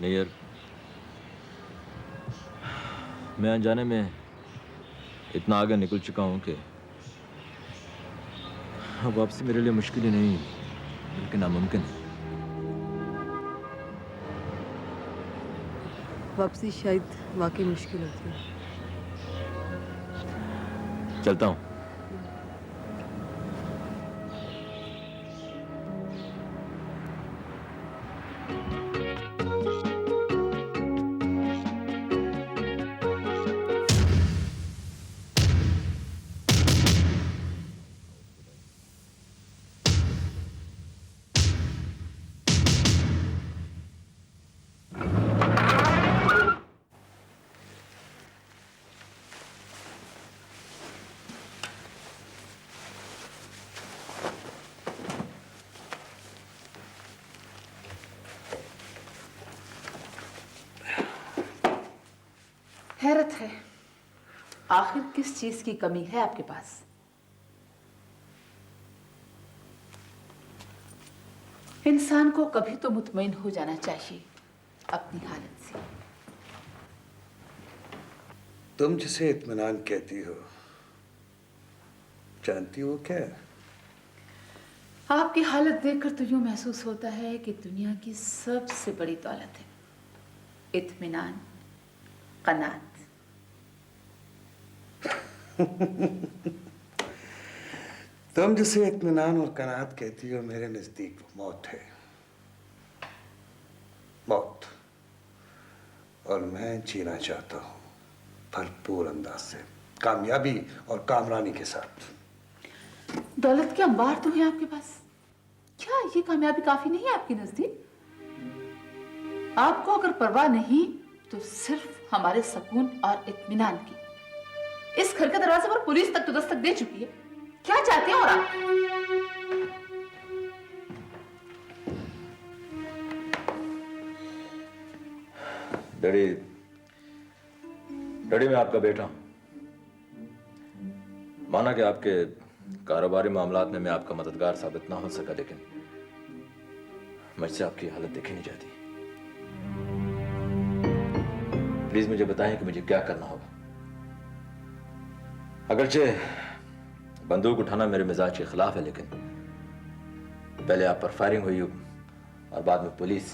नहीं यार, मैं अनजाने में इतना आगे निकल चुका हूं कि अब वापसी मेरे लिए मुश्किल ही नहीं बल्कि नामुमकिन है। वापसी शायद वाकई मुश्किल होती है। चलता हूं। हैरत है, आखिर किस चीज की कमी है आपके पास? इंसान को कभी तो मुतमईन हो जाना चाहिए अपनी हालत से। तुम जिसे इत्मीनान कहती हो, जानती हो क्या है? आपकी हालत देखकर तो यूं महसूस होता है कि दुनिया की सबसे बड़ी दौलत है इत्मीनान, कनात। तुम जिसे इत्मीनान और कनात कहती हो, मेरे नजदीक वो मौत है। मौत। और मैं जीना चाहता हूं भरपूर अंदाज से, कामयाबी और कामरानी के साथ। दौलत के अंबार तो है आपके पास, क्या ये कामयाबी काफी नहीं है आपके नजदीक? आपको अगर परवाह नहीं तो सिर्फ हमारे सुकून और इत्मीनान की। इस घर के दरवाजे पर पुलिस तक तो दस्तक दे चुकी है, क्या चाहते हैं और आप? डैडी, डैडी मैं आपका बेटा हूं। माना कि आपके कारोबारी मामलात में मैं आपका मददगार साबित ना हो सका, लेकिन मुझसे आपकी हालत देखी नहीं जाती। प्लीज मुझे बताएं कि मुझे क्या करना होगा। अगरचे बंदूक उठाना मेरे मिजाज के खिलाफ है, लेकिन पहले आप पर फायरिंग हुई और बाद में पुलिस।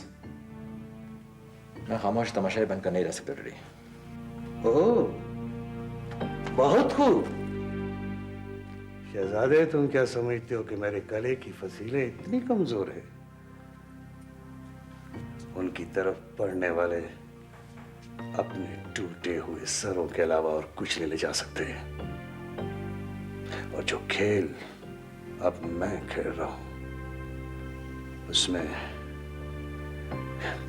मैं खामोश तमाशाई बनकर नहीं रह सकता डैडी। ओह, बहुत खूब। शहजादे, तुम क्या समझते हो कि मेरे गले की फसीलें इतनी कमजोर है? उनकी तरफ पढ़ने वाले अपने टूटे हुए सरों के अलावा और कुछ ले जा सकते हैं। और जो खेल अब मैं खेल रहा हूं, उसमें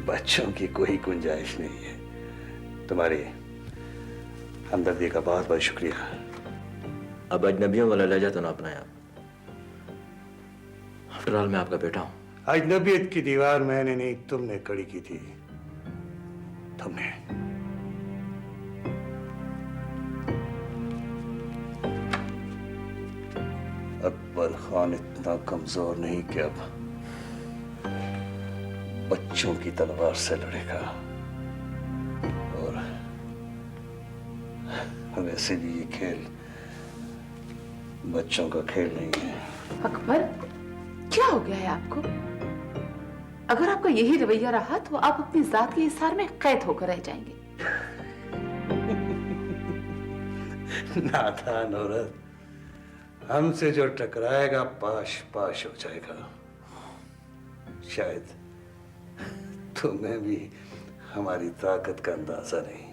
बच्चों की कोई गुंजाइश नहीं है। तुम्हारी हमदर्दी का बहुत बहुत शुक्रिया। अब अजनबियों वाला लहजा तो ना अपनाया। फिलहाल मैं आपका बेटा हूं। अजनबियत की दीवार मैंने नहीं, तुमने खड़ी की थी। तुमने। अकबर खान इतना कमजोर नहीं कि अब बच्चों की तलवार से लड़ेगा। और वैसे भी ये खेल बच्चों का खेल नहीं है। अकबर, क्या हो गया है आपको? अगर आपका यही रवैया रहा तो आप अपनी जात के हिसार में कैद होकर रह जाएंगे। नादान औरत, हमसे जो टकराएगा पाश पाश हो जाएगा। शायद तुम्हें भी हमारी ताकत का अंदाजा नहीं।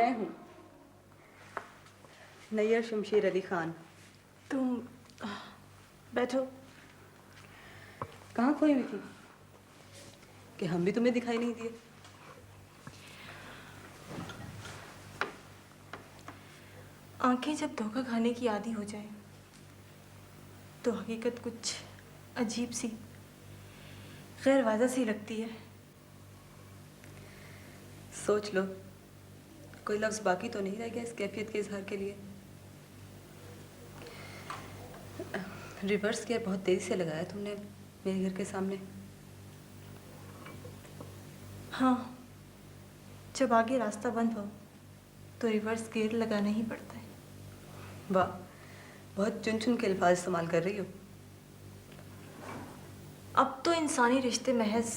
मैं हूँ नैयर शमशेर अली खान। तुम बैठो। कहाँ खोई हुई थी कि हम भी तुम्हें दिखाई नहीं दिए? आंखें जब धोखा खाने की आदी हो जाए तो हकीकत कुछ अजीब सी, गैर वाज़ा सी लगती है। सोच लो, कोई लफ्ज़ बाकी तो नहीं रह गया इस कैफियत के इजहार के लिए। रिवर्स गियर बहुत तेज़ी से लगाया तुमने मेरे घर के सामने। हाँ, जब आगे रास्ता बंद हो तो रिवर्स गियर लगाना ही पड़ता है। वाह, बहुत चुन चुन के अल्फाज इस्तेमाल कर रही हो। अब तो इंसानी रिश्ते महज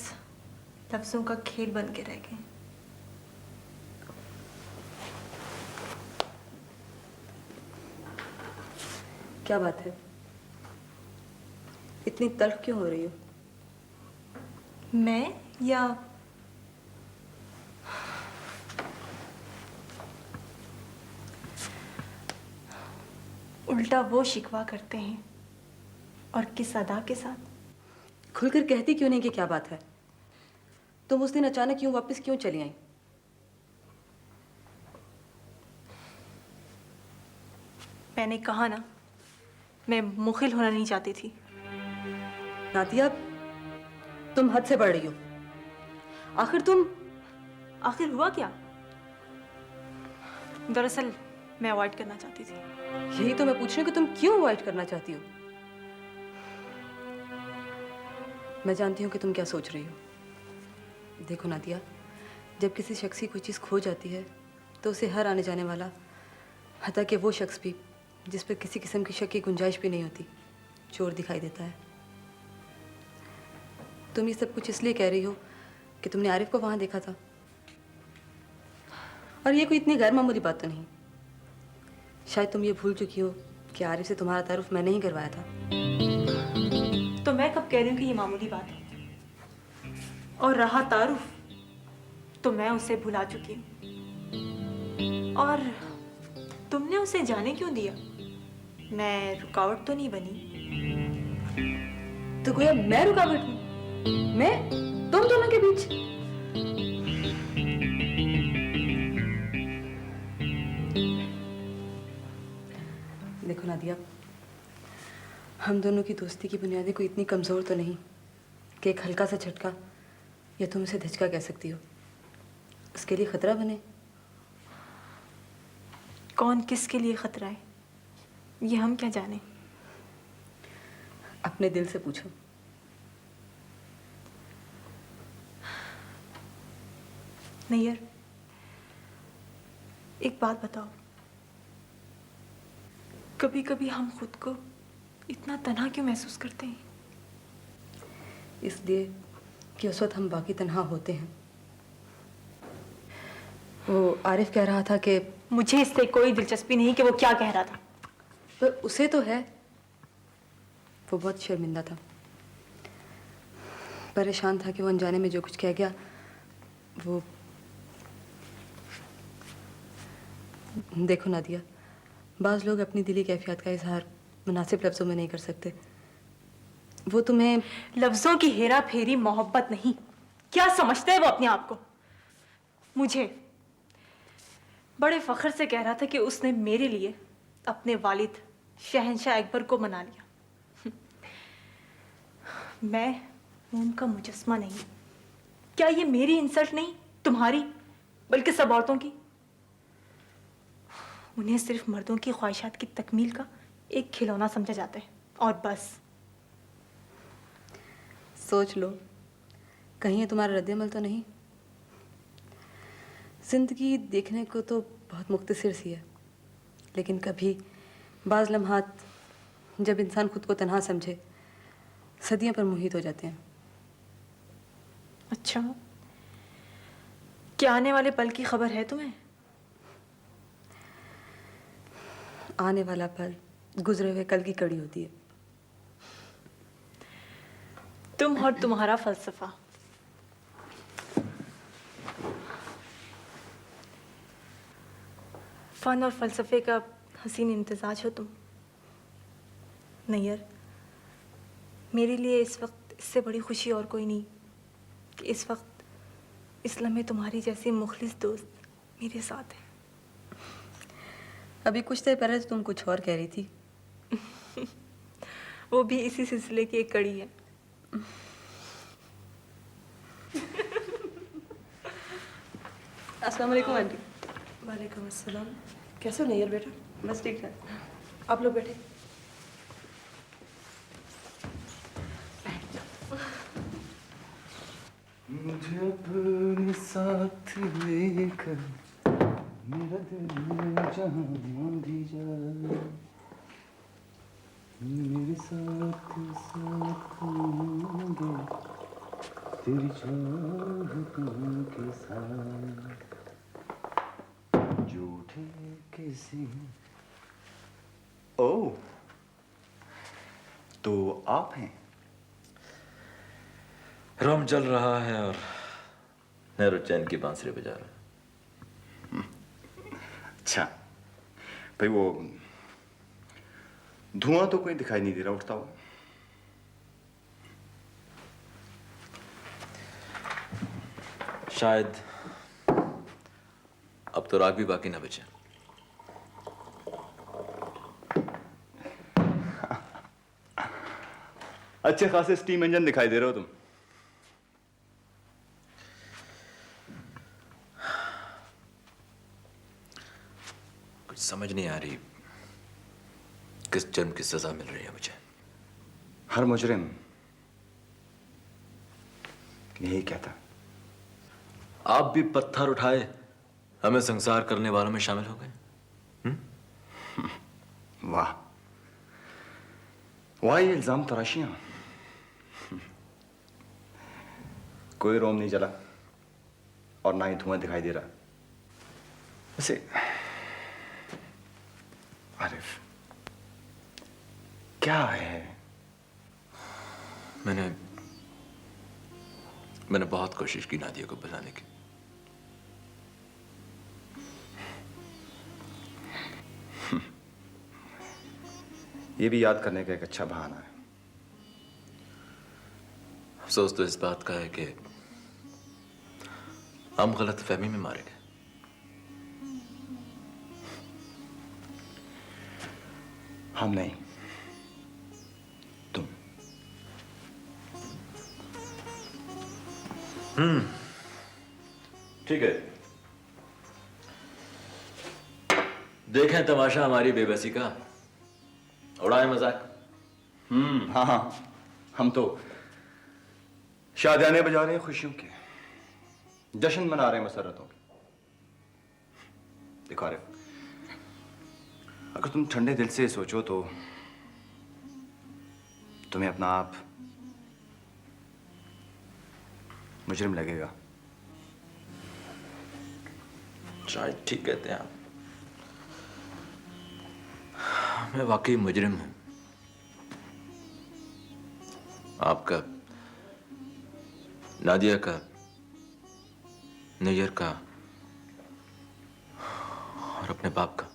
लफ्ज़ों का खेल बन के रह गए। क्या बात है, इतनी तल्ख क्यों हो रही हो? मैं या उल्टा वो शिकवा करते हैं और किस अदा के साथ? खुलकर कहती क्यों नहीं कि क्या बात है? तुम उस दिन अचानक क्यों वापस क्यों चली आई? मैंने कहा ना, मैं मुखिल होना नहीं चाहती थी। नादिया, तुम हद से बढ़ रही हो। आखिर हुआ क्या? दरअसल मैं अवॉइड करना चाहती थी। यही तो मैं पूछ रही हूँ कि तुम क्यों अवॉइड करना चाहती हो? मैं जानती हूँ कि तुम क्या सोच रही हो। देखो नादिया, जब किसी शख्स की कोई चीज़ खो जाती है तो उसे हर आने जाने वाला, हत्ता कि वो शख्स भी जिस पर किसी किस्म की शक की गुंजाइश भी नहीं होती, चोर दिखाई देता है। तुम ये सब कुछ इसलिए कह रही हो कि तुमने आरिफ को वहाँ देखा था, और ये कोई इतनी गैर मामूली बात तो नहीं। शायद तुम ये भूल चुकी हो कि आरिफ से तुम्हारा तारुफ मैंने ही करवाया था। तो मैं कब कह रही हूँ कि ये मामूली बात है? और रहा तारुफ, तो मैं उसे भुला चुकी हूँ। और तुमने उसे जाने क्यों दिया? मैं रुकावट तो नहीं बनी? तो गोया मैं रुकावट हूँ? मैं तुम दोनों के बीच? देखो नादिया, हम दोनों की दोस्ती की बुनियादें कोई इतनी कमज़ोर तो नहीं कि एक हल्का सा झटका या तुम इसे धचका कह सकती हो उसके लिए खतरा बने। कौन किसके लिए खतरा है, ये हम क्या जाने? अपने दिल से पूछो। नैयर, एक बात बताओ, कभी कभी हम खुद को इतना तन्हा क्यों महसूस करते हैं? इसलिए कि उस वक्त हम बाकी तन्हा होते हैं। वो आरिफ कह रहा था कि मुझे इससे कोई दिलचस्पी नहीं कि वो क्या कह रहा था। पर उसे तो है। वो बहुत शर्मिंदा था, परेशान था कि वो अनजाने में जो कुछ कह गया वो। देखो नादिया, बाज़ लोग अपनी दिली कैफियत का इजहार मुनासिब लफ्ज़ों में नहीं कर सकते। वो तुम्हें लफ्जों की हेरा फेरी मोहब्बत नहीं। क्या समझते हैं वो अपने आप को? मुझे बड़े फख्र से कह रहा था कि उसने मेरे लिए अपने वालिद शहंशाह अकबर को मना लिया। मैं उनका मुजस्मा नहीं। क्या ये मेरी इंसल्ट नहीं, तुम्हारी, बल्कि सब औरतों की? उन्हें सिर्फ मर्दों की ख्वाहिशात की तकमील का एक खिलौना समझा जाता है, और बस। सोच लो, कहीं ये तुम्हारा रद्द-ए-अमल तो नहीं? जिंदगी देखने को तो बहुत मुख्तसर सी है, लेकिन कभी बाज़ लम्हात जब इंसान खुद को तन्हा समझे, सदियों पर मोहित हो जाते हैं। अच्छा, क्या आने वाले पल की खबर है तुम्हें? आने वाला पल गुजरे हुए कल की कड़ी होती है। तुम और तुम्हारा फलसफा। फ़न और फ़लसफ़े का हसीन इम्तिज़ाज हो तुम। नैयर, मेरे लिए इस वक्त इससे बड़ी खुशी और कोई नहीं कि इस वक्त इस लम्हे तुम्हारी जैसी मुखलिस दोस्त मेरे साथ है। अभी कुछ देर पहले तो तुम कुछ और कह रही थी। वो भी इसी सिलसिले की एक कड़ी है। अस्सलाम वालेकुम आंटी। वालेकुम अस्सलाम। कैसे हो नैयर बेटा? बस ठीक ठाक। आप लोग बैठे। मुझे अपने साथ लेकर मेरा दिल जहाँ भी जाए, मेरे साथ साथ होंगे तेरी चाहतों के साथ, झूठे किसी। ओह, तो आप हैं? रम जल रहा है और नेहरू चैन की बांसुरी बजा रहा है। अच्छा भाई, वो धुआं तो कोई दिखाई नहीं दे रहा उठता हुआ। शायद अब तो राग भी बाकी ना बचे। अच्छे खासे स्टीम इंजन दिखाई दे रहे हो तुम। कुछ समझ नहीं आ रही किस जुर्म की सजा मिल रही है मुझे। हर मुजरिम यही कहता। आप भी पत्थर उठाए हमें संसार करने वालों में शामिल हो गए। वाह वाह, ये इल्जाम तराशियां। कोई रोम नहीं जला और ना ही धुआं दिखाई दे रहा। वैसे आरिफ, क्या है? मैंने बहुत कोशिश की नादिया को बुलाने की। ये भी याद करने का एक अच्छा बहाना है। अफसोस तो इस बात का है कि हम गलत फहमी में मारे गए। हम नहीं, तुम। ठीक है, देखें तमाशा हमारी बेबसी का, उड़ाए मजाक। हाँ हाँ, हम तो शादियाने बजा रहे हैं, खुशियों के जश्न मना रहे हैं, मसरतों के। देखो आरिफ, अगर तुम ठंडे दिल से सोचो तो तुम्हें अपना आप मुजरिम लगेगा। शायद ठीक कहते हैं आप। मैं वाकई मुजरिम हूं। आपका, नादिया का, नैयर का और अपने बाप का।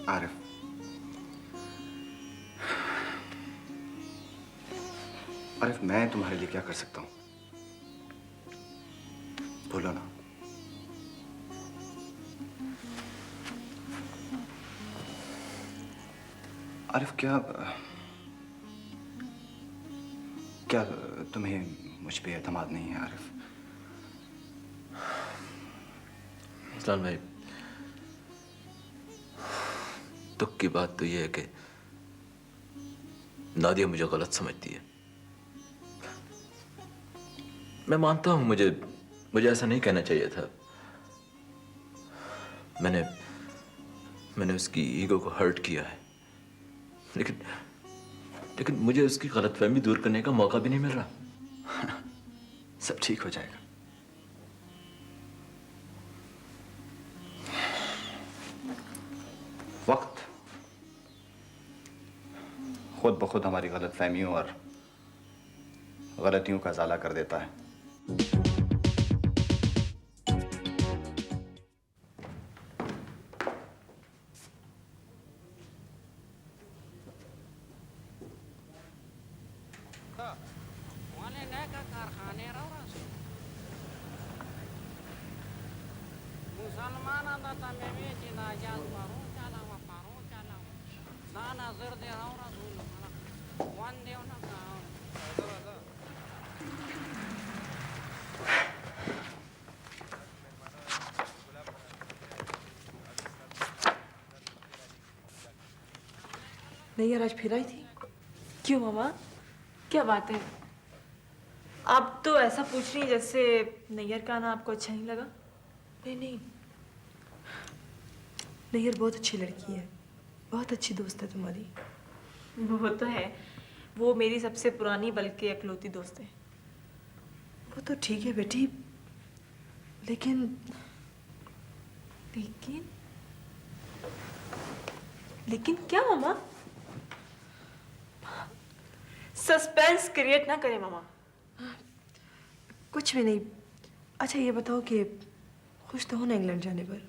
आरिफ, आरिफ, मैं तुम्हारे लिए क्या कर सकता हूं? बोलो ना। आरिफ, क्या क्या तुम्हें मुझ पे एतमाद नहीं है आरिफ? इस्लाम भाई, दुख की बात तो यह है कि नादिया मुझे गलत समझती है। मैं मानता हूं मुझे ऐसा नहीं कहना चाहिए था। मैंने उसकी ईगो को हर्ट किया है, लेकिन मुझे उसकी गलतफहमी दूर करने का मौका भी नहीं मिल रहा। सब ठीक हो जाएगा। वक्त ब खुद हमारी गलतफहमियों और गलतियों का इजाला कर देता है। नहीं यार, आज फिर आई थी। क्यों मामा, क्या बात है? आप तो ऐसा पूछ रही हैं जैसे नैयर का आना आपको अच्छा नहीं लगा। नहीं नहीं, नैयर बहुत अच्छी लड़की है, बहुत अच्छी दोस्त है तुम्हारी। वो तो है, वो मेरी सबसे पुरानी बल्कि इकलौती दोस्त है। वो तो ठीक है बेटी, लेकिन लेकिन लेकिन क्या मामा? सस्पेंस क्रिएट ना करें मामा। कुछ भी नहीं। अच्छा ये बताओ कि खुश तो हो ना इंग्लैंड जाने पर?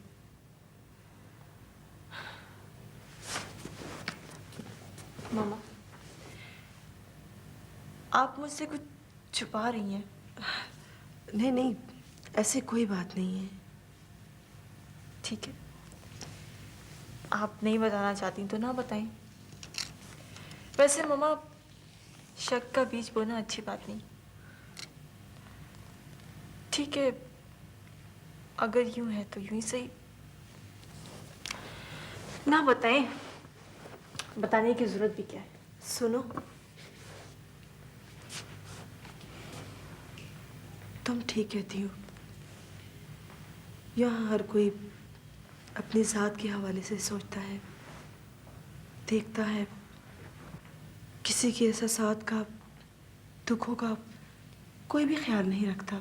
मामा, आप मुझसे कुछ छुपा रही हैं। नहीं नहीं, ऐसी कोई बात नहीं है। ठीक है, आप नहीं बताना चाहती तो ना बताएं। वैसे मामा, शक का बीज बोना अच्छी बात नहीं। ठीक है, अगर यूं है तो यूं ही सही। ना बताएं, बताने की जरूरत भी क्या है। सुनो, तुम ठीक कहती हो। यहाँ हर कोई अपनी जात के हवाले से सोचता है, देखता है, किसी के एहसासात का, दुखों का कोई भी ख्याल नहीं रखता।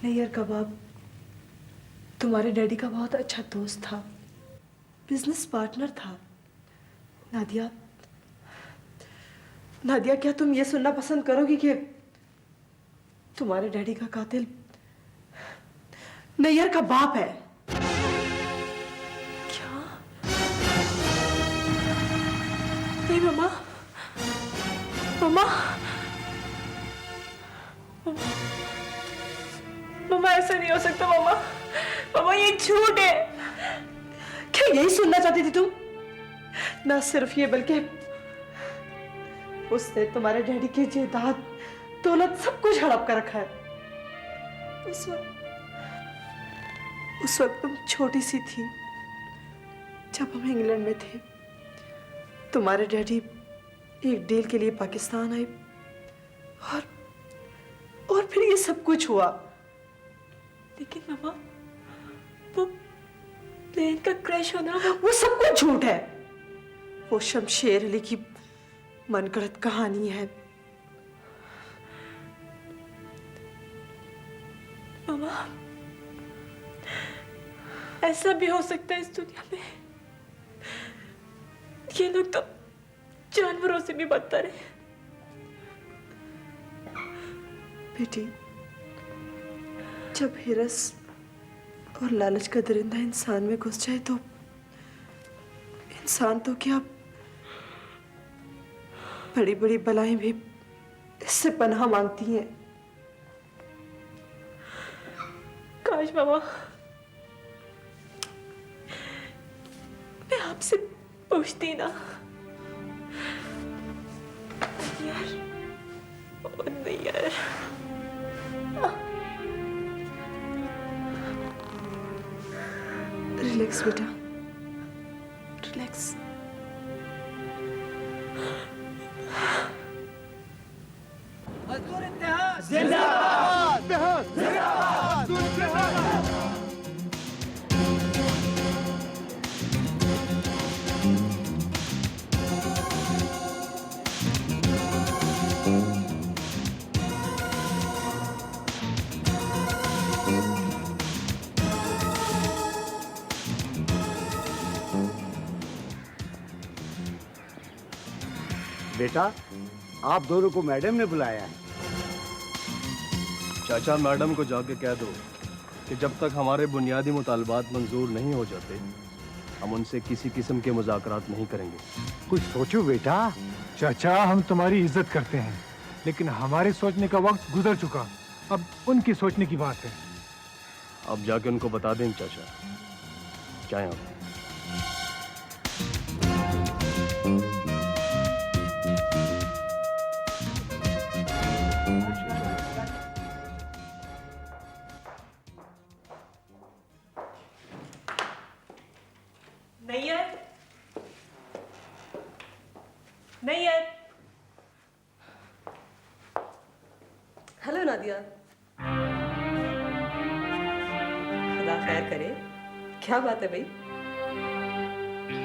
नैयर का बाप तुम्हारे डैडी का बहुत अच्छा दोस्त था, बिजनेस पार्टनर था। नादिया, नादिया, क्या तुम ये सुनना पसंद करोगी कि तुम्हारे डैडी का कातिल नैयर का बाप है? क्या? नहीं मामा, मामा, मामा ऐसा नहीं हो सकता। मामा, मामा ये झूठ है। क्या यही सुनना चाहती थी तुम? ना सिर्फ ये, बल्कि उसने तुम्हारे डैडी की जायदाद, दौलत, सब कुछ हड़प कर रखा है। उस वक्त तुम छोटी सी थी जब हम इंग्लैंड में थे। तुम्हारे डैडी एक डील के लिए पाकिस्तान आए और फिर ये सब कुछ हुआ। लेकिन मामा, वो प्लेन का क्रैश होना, वो सब कुछ झूठ है। वो शमशेर अली की मनगढ़ंत कहानी है। मामा, ऐसा भी हो सकता है इस दुनिया में। ये लोग तो जानवरों से भी बदतर है। बेटी, जब हिरस और लालच का दरिंदा इंसान में घुस जाए तो इंसान तो क्या, बड़ी बड़ी बलाएं भी इससे पनाह मांगती हैं। काश मामा, मैं आपसे पूछती ना। यार, ओ नहीं यार। रिलैक्स बेटा, रिलैक्स। बेटा, आप दोनों को मैडम ने बुलाया है। चाचा, मैडम को जाके कह दो कि जब तक हमारे बुनियादी मुतालबात मंजूर नहीं हो जाते, हम उनसे किसी किस्म के मुज़ाकरात नहीं करेंगे। कुछ सोचो बेटा। चाचा, हम तुम्हारी इज्जत करते हैं, लेकिन हमारे सोचने का वक्त गुजर चुका। अब उनकी सोचने की बात है। अब जाके उनको बता दें चाचा, चाहे आप। नैयर, नैयर। हेलो नादिया। खुदा खैर करे, क्या बात है भाई?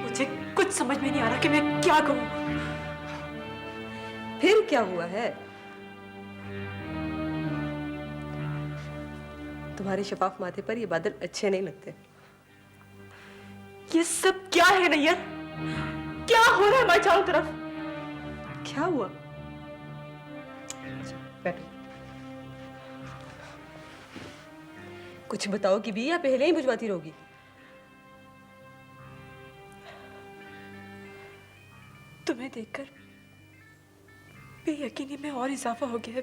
मुझे कुछ समझ में नहीं आ रहा कि मैं क्या करूं। फिर क्या हुआ है? तुम्हारे शफाफ माथे पर ये बादल अच्छे नहीं लगते। ये सब क्या है नैयर? क्या हो रहा है हमारे चारों तरफ? क्या हुआ? बैठो। कुछ बताओगी भी या पहले ही बुझवाती रहोगी? तुम्हें देखकर बेयकीनी में और इजाफा हो गया है।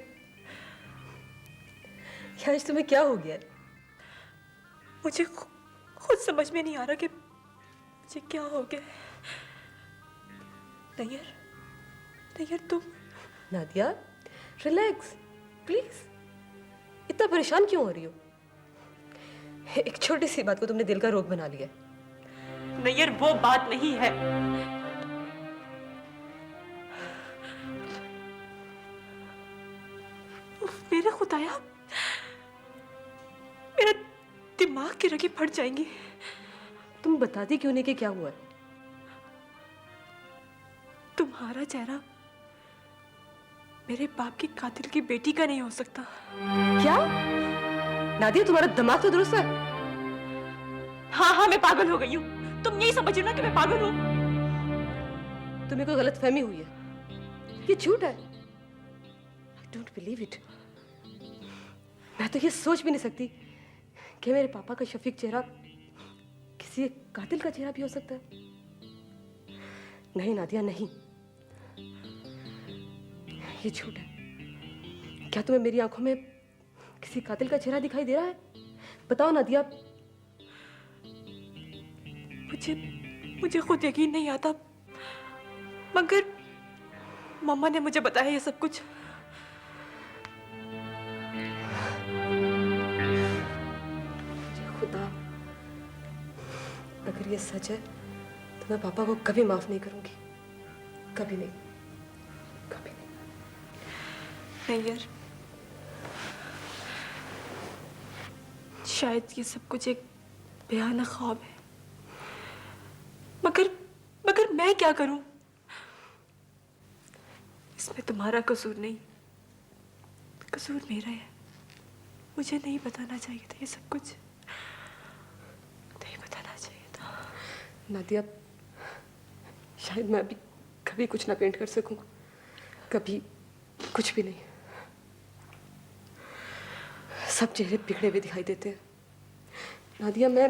आज तुम्हें क्या हो गया? मुझे खुद समझ में नहीं आ रहा कि मुझे क्या हो गया। नैयर, नैयर तुम। Nadia, relax please. इतना परेशान क्यों हो रही हो? एक छोटी सी बात को तुमने दिल का रोग बना लिया। नैयर, वो बात नहीं है। मेरे खुदाया, मेरा दिमाग की रगें फट जाएंगी। तुम बताती क्यों नहीं कि क्या हुआ है? तुम्हारा चेहरा मेरे बाप की कातिल की बेटी का नहीं हो सकता। क्या? नादिया, तुम्हारा दिमाग तो दुरुस्त है? हाँ हाँ, मैं पागल हो गई हूँ। तुम यही समझ रहे हो ना कि मैं पागल हूँ? तुम्हें कोई गलतफहमी हुई है। ये झूठ है। I don't believe it. मैं तो ये सोच भी नहीं सकती कि मेरे पापा का शफीक चेहरा किसी एक कातिल का चेहरा भी हो सकता है। नहीं नादिया, नहीं, ये झूठ है। क्या तुम्हें मेरी आंखों में किसी कातिल का चेहरा दिखाई दे रहा है? बताओ नादिया। मुझे खुद यकीन नहीं आता, मगर मम्मा ने मुझे बताया ये सब कुछ। खुदा, अगर ये सच है तो मैं पापा को कभी माफ नहीं करूंगी। कभी नहीं, कभी नहीं। नैयर, शायद ये सब कुछ एक भयानक ख्वाब है, मगर मैं क्या करूं? इसमें तुम्हारा कसूर नहीं, कसूर मेरा है। मुझे नहीं बताना चाहिए था ये सब कुछ, नहीं बताना चाहिए था। नादिया, शायद मैं अभी कभी कुछ ना पेंट कर सकूं, कभी कुछ भी नहीं। सब चेहरे बिगड़े हुए दिखाई देते हैं। नादिया, मैं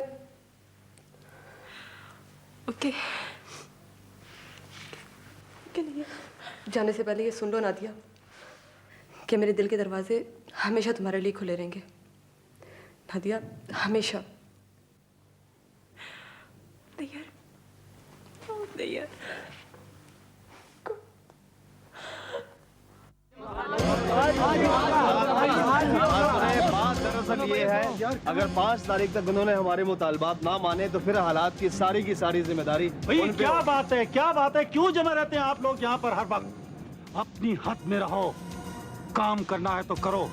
ओके नहीं। जाने से पहले ये सुन लो नादिया कि मेरे दिल के दरवाजे हमेशा तुम्हारे लिए खुले रहेंगे। नादिया, हमेशा। नैयर, नैयर। बात दरअसल ये है, अगर 5 तारीख तक उन्होंने हमारे मुतालबात ना माने तो फिर हालात की सारी जिम्मेदारी भाई क्या बात है, क्या बात है? क्यों जमा रहते हैं आप लोग यहाँ पर हर वक्त? अपनी हद में रहो। काम करना है तो करो,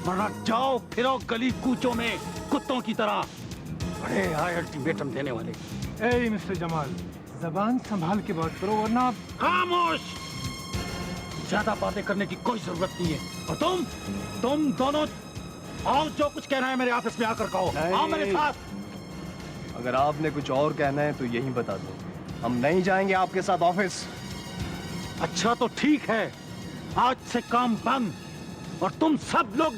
वरना जाओ फिरो गली कूचों में कुत्तों की तरह। बड़े आए अल्टीमेटम देने वाले। ए मिस्टर जमाल, जबान संभाल के बात करो, वरना आप। खामोश! ज्यादा बातें करने की कोई जरूरत नहीं है। और तुम दोनों आओ, जो कुछ कहना है मेरे ऑफिस में आकर कहो। आओ मेरे साथ। अगर आपने कुछ और कहना है तो यही बता दो, हम नहीं जाएंगे आपके साथ ऑफिस। अच्छा तो ठीक है, आज से काम बंद और तुम सब लोग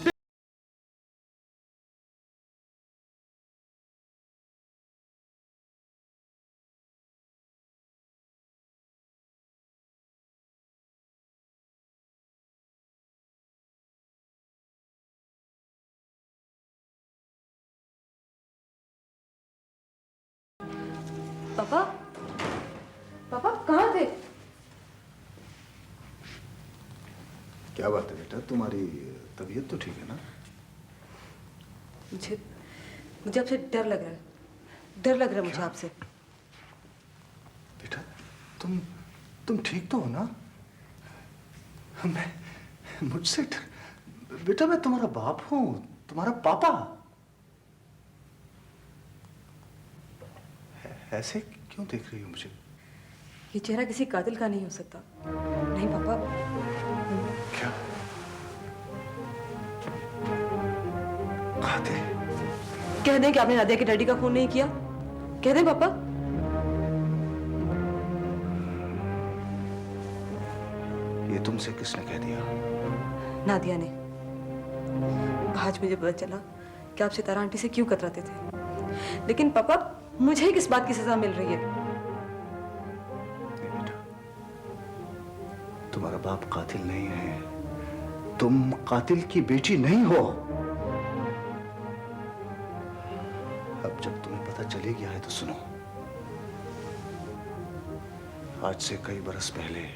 पापा, पापा कहाँ थे? क्या बात है बेटा, तुम्हारी तबीयत तो ठीक है ना? मुझे मुझे आपसे डर लग रहा है, डर लग रहा है मुझे आपसे। बेटा तुम ठीक तो हो ना? मैं मुझसे बेटा, मैं तुम्हारा बाप हूं, तुम्हारा पापा। ऐसे क्यों देख रही हो मुझे? ये चेहरा किसी कातिल का नहीं हो सकता। नहीं पापा। क्या कातिल? कह दें कि आपने नादिया के डैडी का खून नहीं किया, कह दें पापा। ये तुमसे किसने कह दिया? नादिया ने। आज मुझे पता चला कि आप सितारा आंटी से क्यों कतराते थे, लेकिन पापा मुझे किस बात की सजा मिल रही है? बेटा, तुम्हारा बाप कातिल नहीं है, तुम कातिल की बेटी नहीं हो। अब जब तुम्हें पता चले गया है तो सुनो। आज से कई बरस पहले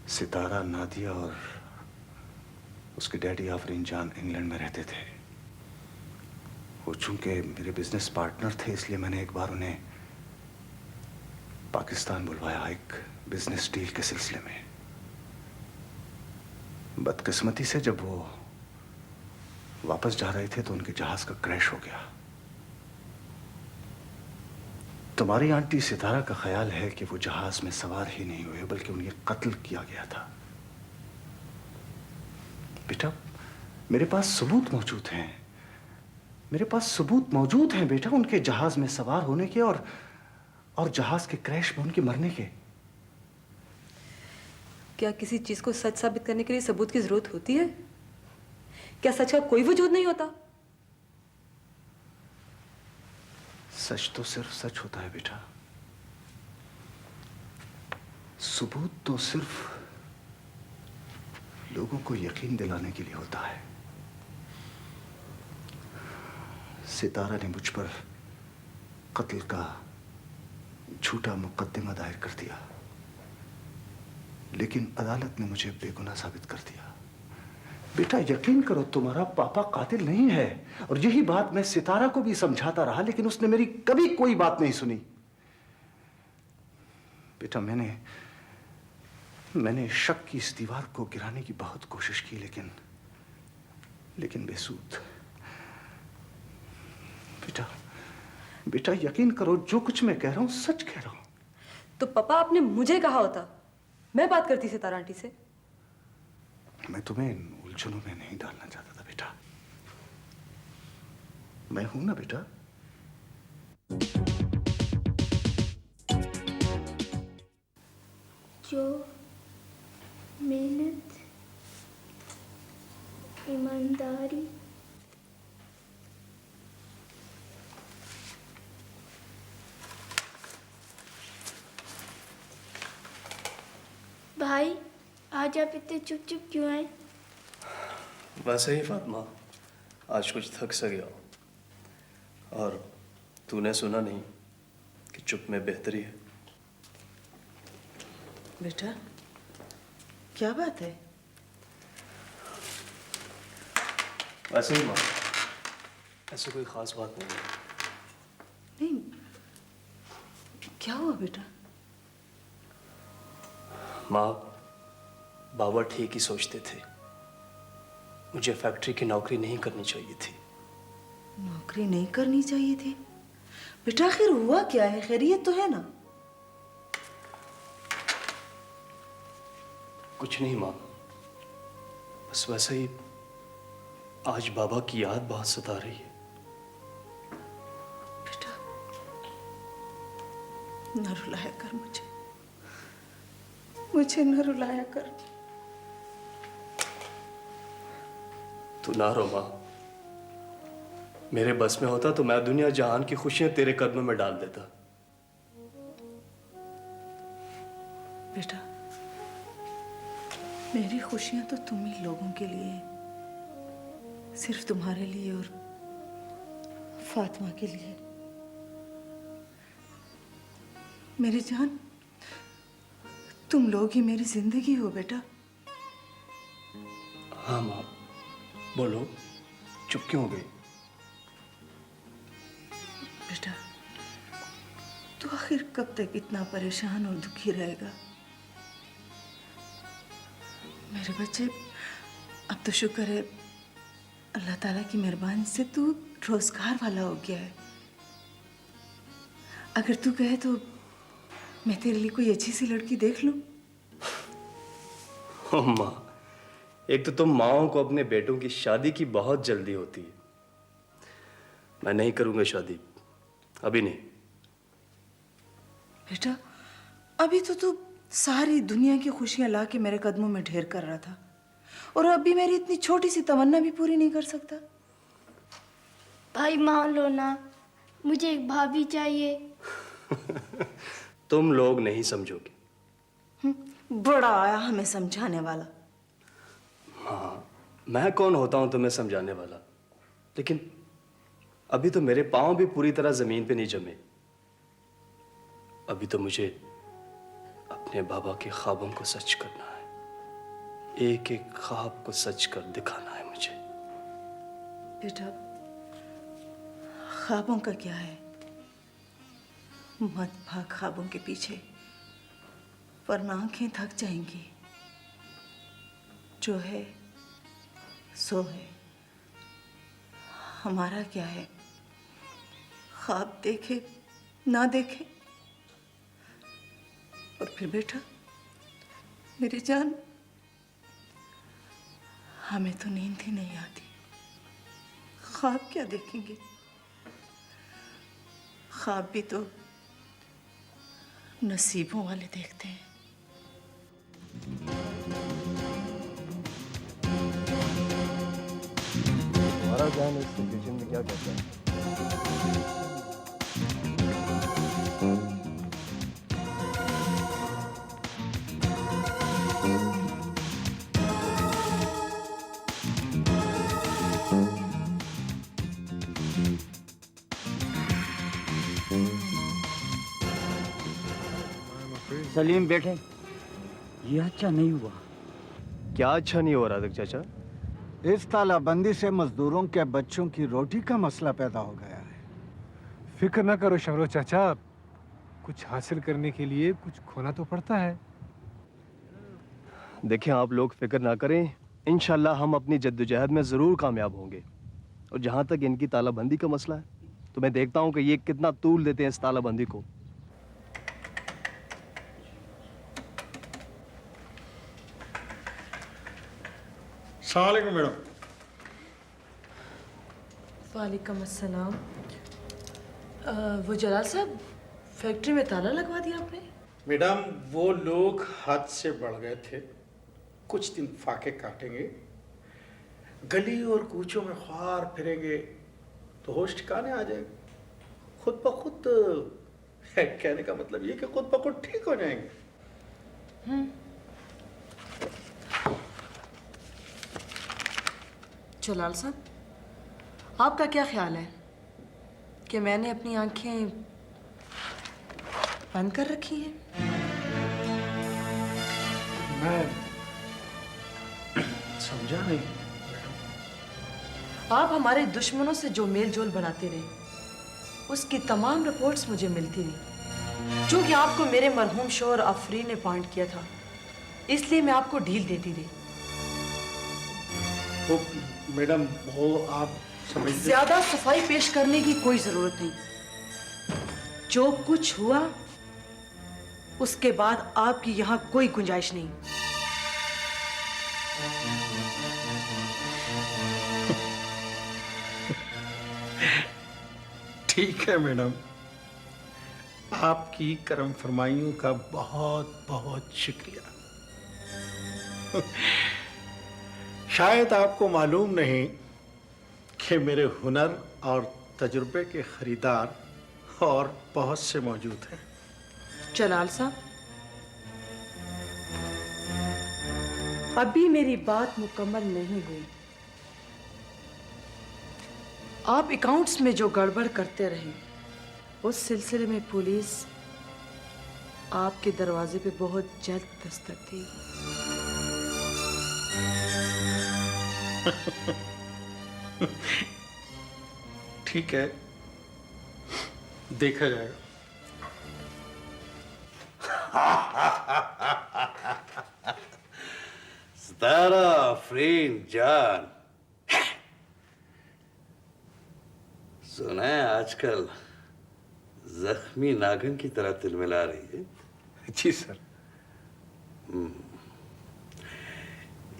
सितारा, नादिया और उसके डैडी आफरीन जान इंग्लैंड में रहते थे। वो चूंकि मेरे बिजनेस पार्टनर थे, इसलिए मैंने एक बार उन्हें पाकिस्तान बुलवाया एक बिजनेस डील के सिलसिले में। बदकिस्मती से जब वो वापस जा रहे थे तो उनके जहाज का क्रैश हो गया। तुम्हारी आंटी सितारा का ख्याल है कि वो जहाज में सवार ही नहीं हुए बल्कि उन्हें कत्ल किया गया था। बेटा, मेरे पास सबूत मौजूद हैं, मेरे पास सबूत मौजूद हैं बेटा, उनके जहाज में सवार होने के और जहाज के क्रैश में उनके मरने के। क्या किसी चीज को सच साबित करने के लिए सबूत की जरूरत होती है? क्या सच का कोई वजूद नहीं होता? सच तो सिर्फ सच होता है बेटा, सबूत तो सिर्फ लोगों को यकीन दिलाने के लिए होता है। सितारा ने मुझ पर कत्ल का झूठा मुकदमा दायर कर दिया, लेकिन अदालत ने मुझे बेगुनाह साबित कर दिया। बेटा यकीन करो, तुम्हारा पापा कातिल नहीं है, और यही बात मैं सितारा को भी समझाता रहा, लेकिन उसने मेरी कभी कोई बात नहीं सुनी। बेटा मैंने शक की इस दीवार को गिराने की बहुत कोशिश की, लेकिन बेसूद। बेटा यकीन करो, जो कुछ मैं कह रहा हूं सच कह रहा हूं। तो पापा आपने मुझे कहा होता, मैं बात करती सितारा आंटी से। मैं तुम्हें इन उलझनों में नहीं डालना चाहता था बेटा। मैं हूं ना बेटा। जो मेहनत, ईमानदारी, भाई आज आप इतने चुप चुप क्यों हैं? वैसे ही फातिमा, आज कुछ थक सा गया। और तूने सुना नहीं कि चुप में बेहतरी है। बेटा क्या बात है? वैसे ही माँ, ऐसी कोई खास बात नहीं है। नहीं, क्या हुआ बेटा? माँ, बाबा ठीक ही सोचते थे। मुझे फैक्ट्री की नौकरी नहीं करनी चाहिए थी। नौकरी नहीं करनी चाहिए थी? बेटा आखिर हुआ क्या है? खैरियत तो है ना? कुछ नहीं माँ, बस वैसे ही आज बाबा की याद बहुत सता रही है। बेटा न रुलाया कर मुझे। मुझे न रुलाया कर। तू ना रो माँ। मेरे बस में होता तो मैं दुनिया जहान की खुशियां तेरे कदमों में डाल देता। बेटा, मेरी खुशियां तो तुम ही लोगों के लिए, सिर्फ तुम्हारे लिए और फातिमा के लिए। मेरी जान, तुम लोग ही मेरी जिंदगी हो बेटा। हाँ माँ, बोलो, चुप क्यों हो गई? बेटा, तू आखिर कब तक इतना परेशान और दुखी रहेगा? मेरे बच्चे, अब तो शुक्र है अल्लाह ताला की मेहरबानी से तू रोजगार वाला हो गया है। अगर तू कहे तो मैं तेरे लिए कोई अच्छी सी लड़की देख लूं। ओ माँ, एक तो तुम माओं को अपने बेटों की शादी की बहुत जल्दी होती है। मैं नहीं करूंगा शादी, अभी नहीं। बेटा, अभी तो तू सारी दुनिया की खुशियां ला के मेरे कदमों में ढेर कर रहा था, और अभी मेरी इतनी छोटी सी तमन्ना भी पूरी नहीं कर सकता। भाई मान लो ना, मुझे एक भाभी चाहिए। तुम लोग नहीं समझोगे। बड़ा आया हमें समझाने वाला। हाँ, मैं कौन होता हूं तुम्हें समझाने वाला? लेकिन अभी तो मेरे पांव भी पूरी तरह जमीन पे नहीं जमे। अभी तो मुझे अपने बाबा के ख्वाबों को सच करना है। एक एक ख्वाब को सच कर दिखाना है मुझे। बेटा, ख्वाबों का क्या है? मत भाग ख्वाबों के पीछे, वरना आंखें थक जाएंगी। जो है सो है। हमारा क्या है? ख्वाब देखे ना देखे। और फिर बेटा, मेरी जान, हमें तो नींद ही नहीं आती। ख्वाब क्या देखेंगे? ख्वाब भी तो नसीबों वाले देखते हैं। हमारा ध्यान इस सिचुएशन में क्या कहता है? सलीम बैठे। ये अच्छा नहीं हुआ। क्या अच्छा नहीं हो रहा था चाचा? इस तालाबंदी से मजदूरों के बच्चों की रोटी का मसला पैदा हो गया है। फिक्र ना करो शमरो चाचा, कुछ हासिल करने के लिए कुछ खोना तो पड़ता है। देखें, आप लोग फिक्र ना करें, इंशाल्लाह हम अपनी जद्दोजहद में ज़रूर कामयाब होंगे। और जहाँ तक इनकी तालाबंदी का मसला है, तो मैं देखता हूँ कि ये कितना तूल देते हैं इस तालाबंदी को। अस्सलामुअलैकुम मैडम। वालेकुम अस्सलाम। वो जलाल साहब, फैक्ट्री में ताला लगवा दिया आपने? मैडम, वो लोग हद से बढ़ गए थे। कुछ दिन फाके काटेंगे, गली और कूचों में ख्वार फिरेंगे तो होश ठिकाने आ जाएगा। खुद ब खुद कहने का मतलब ये कि खुद ब खुद ठीक हो जाएंगे। जलाल साहब, आपका क्या ख्याल है कि मैंने अपनी आंखें बंद कर रखी हैं? मैं समझा नहीं। आप हमारे दुश्मनों से जो मेल जोल बनाते रहे, उसकी तमाम रिपोर्ट्स मुझे मिलती रही। चूंकि आपको मेरे मरहूम शोहर आफरीन ने पॉइंट किया था, इसलिए मैं आपको ढील देती रही। वो मैडम, वो आप समझ ज्यादा सफाई पेश करने की कोई जरूरत नहीं। जो कुछ हुआ उसके बाद आपकी यहां कोई गुंजाइश नहीं। ठीक है मैडम, आपकी करम फरमाइयों का बहुत बहुत शुक्रिया। शायद आपको मालूम नहीं कि मेरे हुनर और तजुर्बे के खरीदार और बहुत से मौजूद हैं। जलाल साहब, अभी मेरी बात मुकम्मल नहीं हुई। आप अकाउंट्स में जो गड़बड़ करते रहे, उस सिलसिले में पुलिस आपके दरवाजे पे बहुत जल्द दस्तक देगी। ठीक है, देखा जाएगा। सितारा अफरीन जान, सुना है आजकल जख्मी नागिन की तरह तिलमिला रही है। जी सर।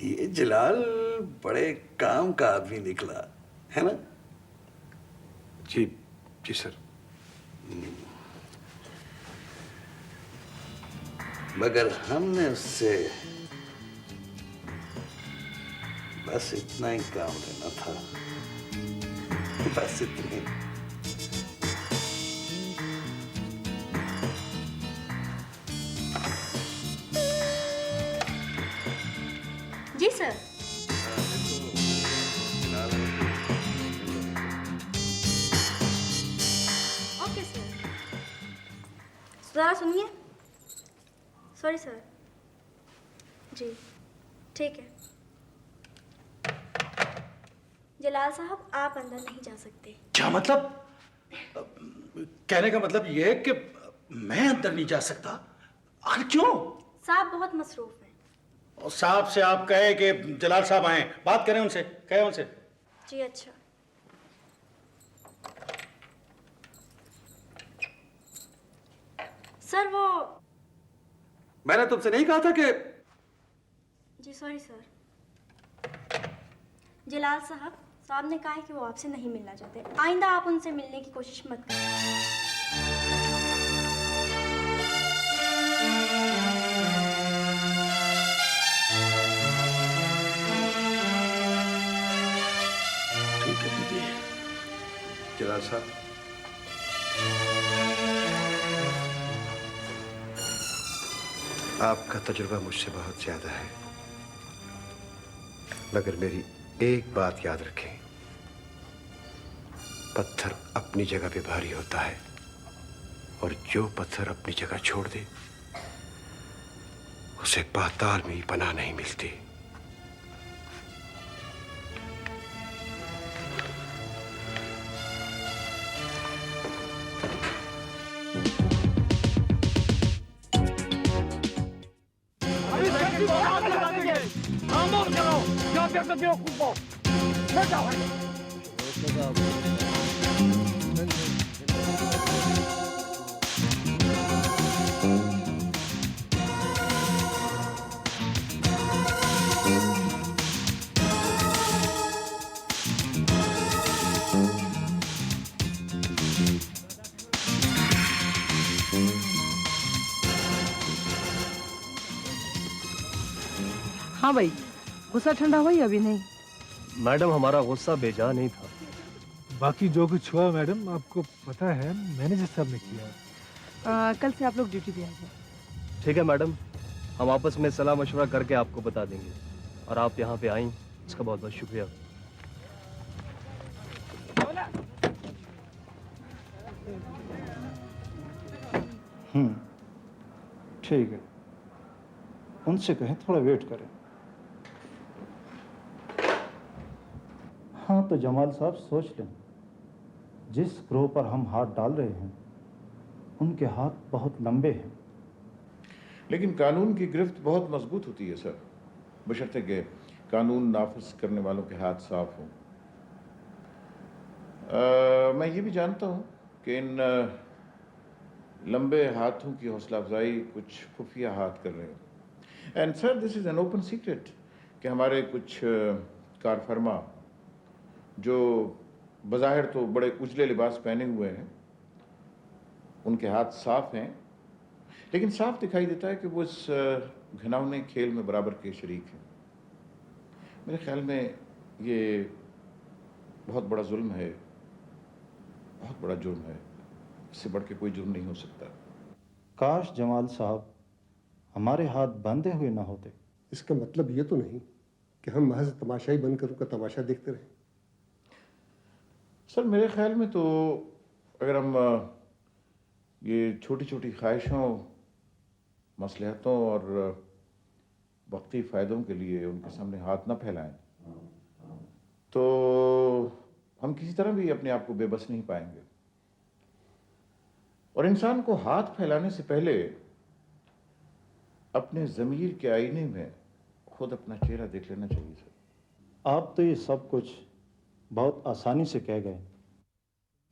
ये जलाल बड़े काम का आदमी निकला है ना? जी जी सर। मगर हमने उससे बस इतना ही काम लेना था, बस इतने। जी सर। Okay sir. ज़रा सुनिए। Sorry sir. जी ठीक है। जलाल साहब, आप अंदर नहीं जा सकते। क्या मतलब? कहने का मतलब यह है कि मैं अंदर नहीं जा सकता? आखिर क्यों? साहब बहुत मसरूफ हैं। और साहब से आप कहे कि जलाल साहब आए, बात करें उनसे, कहें उनसे। जी अच्छा। सर वो मैंने तुमसे नहीं कहा था कि? जी सॉरी सर। जलाल साहब ने कहा है कि वो आपसे नहीं मिलना चाहते। आइंदा आप उनसे मिलने की कोशिश मत करें। ठीक है दीदी। जलाल साहब, आपका तजुर्बा मुझसे बहुत ज्यादा है, मगर मेरी एक बात याद रखें, पत्थर अपनी जगह पे भारी होता है और जो पत्थर अपनी जगह छोड़ दे उसे पाताल में ही पनाह नहीं मिलती। हाँ भाई, गुस्सा ठंडा हुआ या अभी नहीं? मैडम, हमारा गुस्सा बेजा नहीं था। बाकी जो कुछ हुआ मैडम, आपको पता है मैनेजर साहब ने किया। कल से आप लोग ड्यूटी पे आ जाए। ठीक है मैडम, हम आपस में सलाह मशवरा करके आपको बता देंगे। और आप यहाँ पे आई, इसका बहुत बहुत शुक्रिया। ठीक है, उनसे कहें थोड़ा वेट करें। हाँ तो जमाल साहब सोच लें, जिस ग्रोह पर हम हाथ डाल रहे हैं उनके हाथ बहुत लंबे हैं। लेकिन कानून की गिरफ्त बहुत मजबूत होती है सर, बशर्ते कि कानून नाफिज करने वालों के हाथ साफ हों। मैं ये भी जानता हूँ कि इन लंबे हाथों की हौसला अफजाई कुछ खुफिया हाथ कर रहे हो। And sir, this is an open secret कि हमारे कुछ कारफरमा जो बज़ाहिर तो बड़े उजले लिबास पहने हुए हैं, उनके हाथ साफ हैं, लेकिन साफ दिखाई देता है कि वो इस घिनौने खेल में बराबर के शरीक हैं। मेरे ख्याल में ये बहुत बड़ा जुल्म है, बहुत बड़ा जुर्म है। इससे बढ़ के कोई जुर्म नहीं हो सकता। काश जमाल साहब हमारे हाथ बांधे हुए ना होते। इसका मतलब ये तो नहीं कि हम महज तमाशाई बनकर उनका तमाशा देखते रहे। सर मेरे ख्याल में तो अगर हम ये छोटी छोटी ख्वाहिशों, मसलहतों और वक्ती फ़ायदों के लिए उनके सामने हाथ ना फैलाएं तो हम किसी तरह भी अपने आप को बेबस नहीं पाएंगे। और इंसान को हाथ फैलाने से पहले अपने ज़मीर के आईने में खुद अपना चेहरा देख लेना चाहिए सर। आप तो ये सब कुछ बहुत आसानी से कह गए।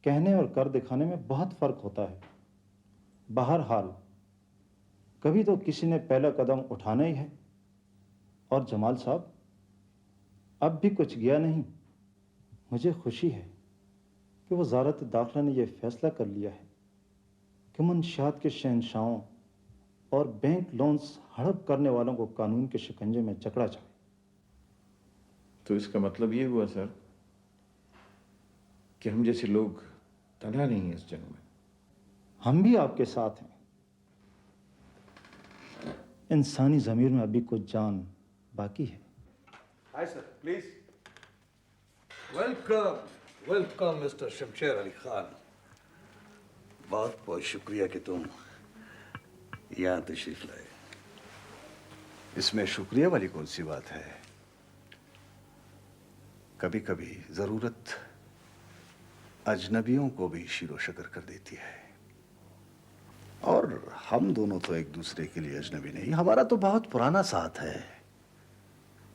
कहने और कर दिखाने में बहुत फ़र्क होता है। बहरहाल कभी तो किसी ने पहला कदम उठाना ही है। और जमाल साहब अब भी कुछ गया नहीं। मुझे खुशी है कि वज़ारत दाखिला ने यह फैसला कर लिया है कि मुंशियात के शहंशाहों और बैंक लोन्स हड़प करने वालों को कानून के शिकंजे में जकड़ा जाए। तो इसका मतलब ये हुआ सर कि हम जैसे लोग तनहा नहीं हैं इस जंग में। हम भी आपके साथ हैं। इंसानी ज़मीर में अभी कुछ जान बाकी है। Hi sir, please. Welcome, welcome mister Shamsher Ali Khan. बहुत बहुत शुक्रिया कि तुम यहाँ तशरीफ लाए। इसमें शुक्रिया वाली कौन सी बात है? कभी कभी जरूरत अजनबियों को भी शीरो शकर कर देती है। और हम दोनों तो एक दूसरे के लिए अजनबी नहीं, हमारा तो बहुत पुराना साथ है।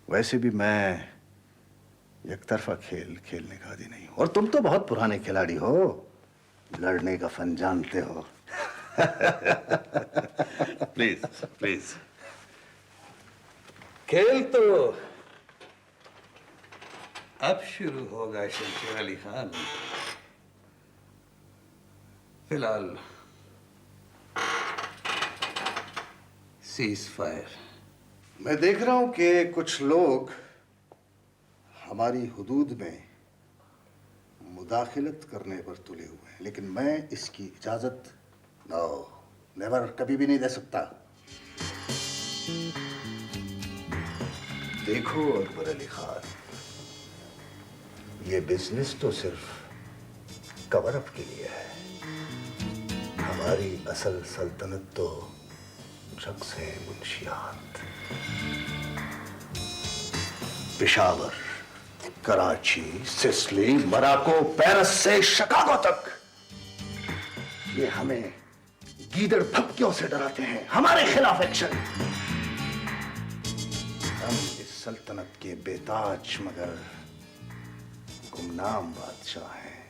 वैसे भी मैं एक तरफा खेल खेलने का आदी नहीं हूं, और तुम तो बहुत पुराने खिलाड़ी हो, लड़ने का फन जानते हो। Please please. खेल तो अब शुरू होगा शमशेर अली खान। फिलहाल सीज फायर। मैं देख रहा हूं कि कुछ लोग हमारी हुदूद में मुदाखिलत करने पर तुले हुए हैं, लेकिन मैं इसकी इजाजत नो नेवर कभी भी नहीं दे सकता। देखो अकबर अली खान, ये बिजनेस तो सिर्फ कवर अप के लिए है। हमारी असल सल्तनत तो ड्रग्स है, मुंशियात। Peshawar, Karachi, Sicily, Morocco, Paris से शिकागो तक ये हमें गीदड़ भपकियों से डराते हैं। हमारे खिलाफ एक्शन। हम इस सल्तनत के बेताज मगर गुमनाम बादशाह हैं।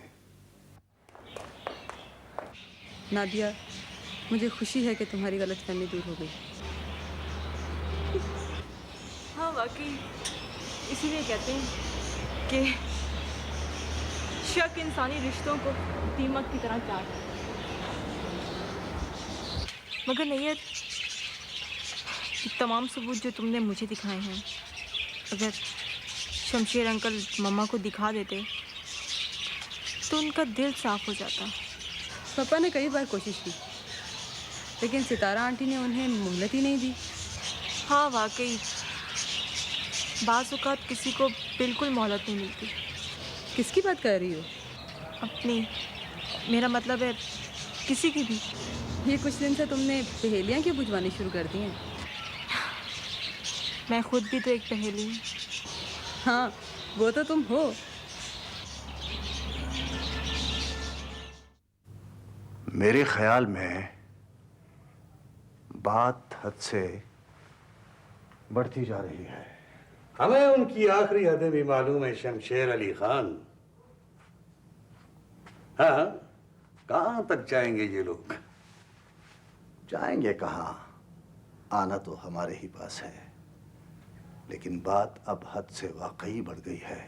नादिया, मुझे खुशी है कि तुम्हारी गलतफहमी दूर हो गई। हाँ वाकई, इसीलिए कहते हैं कि शक इंसानी रिश्तों को दीमक की तरह काट। मगर नैयर, तमाम सबूत जो तुमने मुझे दिखाए हैं, अगर शमशेर अंकल मम्मा को दिखा देते तो उनका दिल साफ हो जाता। पापा ने कई बार कोशिश की, लेकिन सितारा आंटी ने उन्हें मोहलत ही नहीं दी। हाँ वाकई, बाज़ औक़ात किसी को बिल्कुल मोहलत नहीं मिलती। किसकी बात कर रही हो? अपनी, मेरा मतलब है किसी की भी। ये कुछ दिन से तुमने पहेलियाँ क्यों बुझवानी शुरू कर दी हैं? मैं खुद भी तो एक पहेली हूँ। हाँ, वो तो तुम हो। मेरे ख्याल में बात हद से बढ़ती जा रही है। हमें उनकी आखिरी हदें भी मालूम है शमशेर अली खान। हाँ, कहां तक जाएंगे ये लोग? जाएंगे कहां? आना तो हमारे ही पास है, लेकिन बात अब हद से वाकई बढ़ गई है।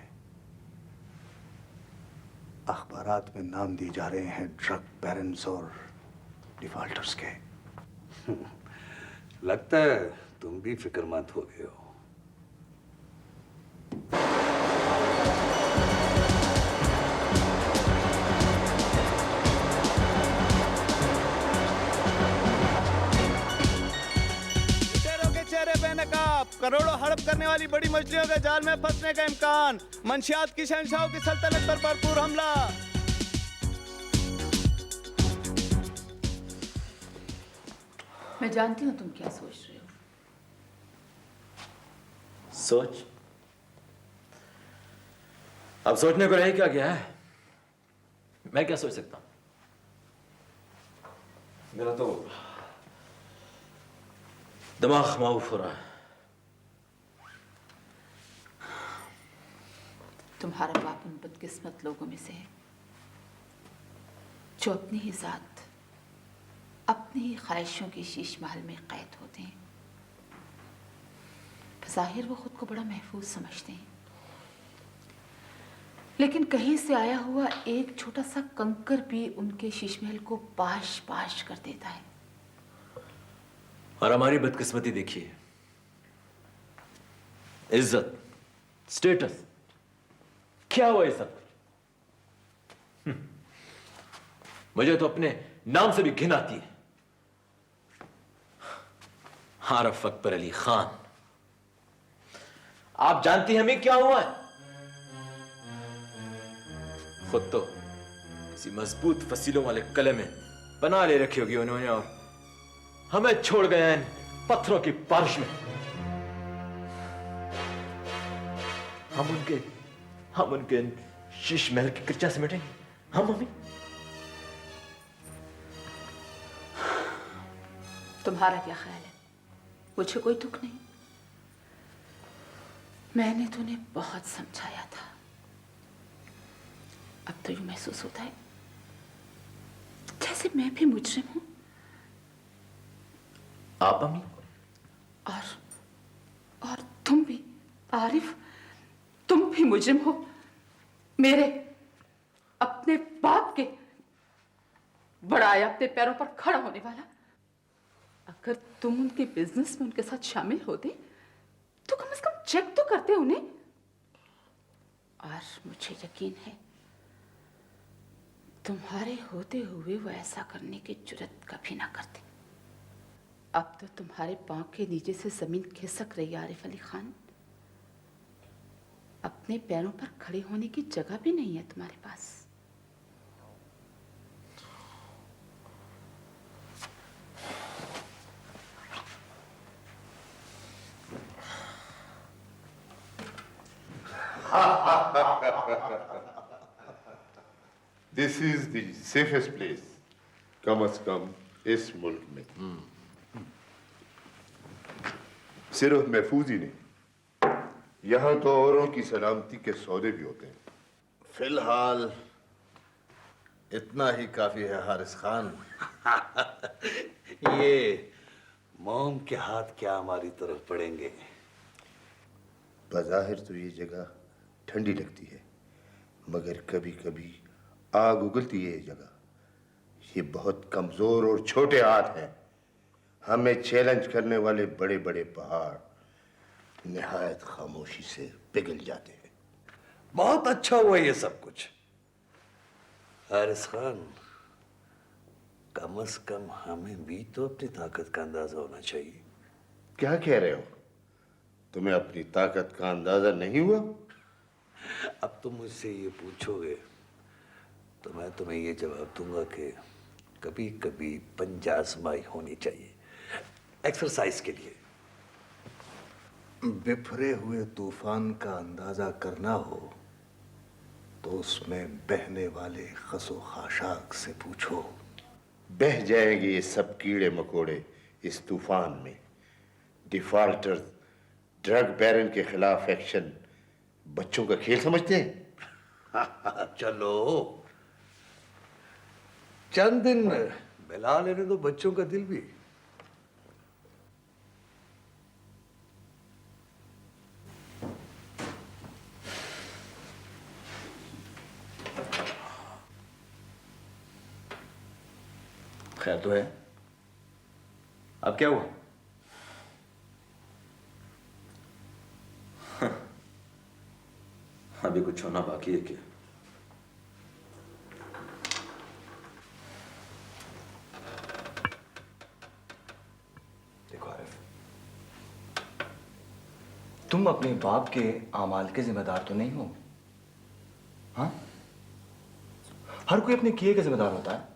अखबारात में नाम दिए जा रहे हैं ड्रग बैरन्स और डिफॉल्टर्स के। लगता है तुम भी फिक्रमंद हो गए हो। नकाब, करोड़ों हड़प करने वाली बड़ी मछलियों के जाल में फंसने का इम्कान, मंशियात की शहंशाहों की सल्तनत पर भरपूर हमला। मैं जानती हूँ तुम क्या सोच रहे हो। सोच? अब सोचने को रह क्या गया है? मैं क्या सोच सकता हूं? मेरा तो दिमाग माऊफ हो रहा है। तुम्हारा बाप उन बदकिस्मत लोगों में से है जो अपनी ही जात, अपनी ही ख्वाहिशों की शीश महल में कैद होते हैं। ज़ाहिर वो खुद को बड़ा महफूज समझते हैं, लेकिन कहीं से आया हुआ एक छोटा सा कंकर भी उनके शीश महल को पाश पाश कर देता है। और हमारी बदकिस्मती देखिए, इज्जत, स्टेटस, क्या हुआ ये सब? मुझे तो अपने नाम से भी घिन आती है। आरिफ अकबर अली खान, आप जानती हैं हमें क्या हुआ है? खुद तो किसी मजबूत फसीलों वाले कले में बना ले रखी होगी उन्होंने, और हमें छोड़ गए इन पत्थरों की बारिश में। हम उनके शीश महल की किरचा से मिटेंगे, हम मम्मी? तुम्हारा क्या ख्याल है? मुझे कोई दुख नहीं। मैंने तुम्हें बहुत समझाया था। अब तो यूं महसूस होता है जैसे मैं भी मुजरिम हूं। आप मम्मी? और तुम भी आरिफ, तुम भी मुजरिम हो। मेरे अपने बाप के बड़ाया अपने पैरों पर खड़ा होने वाला। अगर तुम उनके बिजनेस में उनके साथ शामिल होते तो कम से कम चेक तो करते उन्हें। और मुझे यकीन है तुम्हारे होते हुए वो ऐसा करने की जुर्रत कभी ना करते। अब तो तुम्हारे पांव के नीचे से जमीन खिसक रही है आरिफ अली खान। अपने पैरों पर खड़े होने की जगह भी नहीं है तुम्हारे पास। This is the safest place, कम अज कम इस मुल्क में। सिर्फ महफूज ही नहीं, यहाँ तो औरों की सलामती के सौदे भी होते हैं। फिलहाल इतना ही काफी है हारिस खान। ये मोम के हाथ क्या हमारी तरफ पड़ेंगे? बज़ाहिर तो ये जगह ठंडी लगती है, मगर कभी कभी आग उगलती है ये जगह। ये बहुत कमजोर और छोटे हाथ हैं। हमें चैलेंज करने वाले बड़े बड़े पहाड़ निहायत खामोशी से पिघल जाते हैं। बहुत अच्छा हुआ ये सब कुछ। हारिस खान, कम से कम हमें भी तो अपनी ताकत का अंदाजा होना चाहिए। क्या कह रहे हो? तुम्हें अपनी ताकत का अंदाजा नहीं हुआ? अब तुम मुझसे ये पूछोगे तो मैं तुम्हें ये जवाब दूंगा कि कभी कभी पंजा आजमाई होनी चाहिए, एक्सरसाइज के लिए। बिफरे हुए तूफान का अंदाजा करना हो तो उसमें बहने वाले खसो खाशाक से पूछो। बह जाएंगे ये सब कीड़े मकोड़े इस तूफान में। डिफॉल्टर्स ड्रग बैरन के खिलाफ एक्शन बच्चों का खेल समझते हैं? चलो चंद दिन मिला लेने दो बच्चों का दिल भी। खैर तो है, अब क्या हुआ? अभी कुछ होना बाकी है क्या? देखो आरिफ, तुम अपने बाप के आमाल के जिम्मेदार तो नहीं हो। हाँ, हर कोई अपने किए का जिम्मेदार होता है।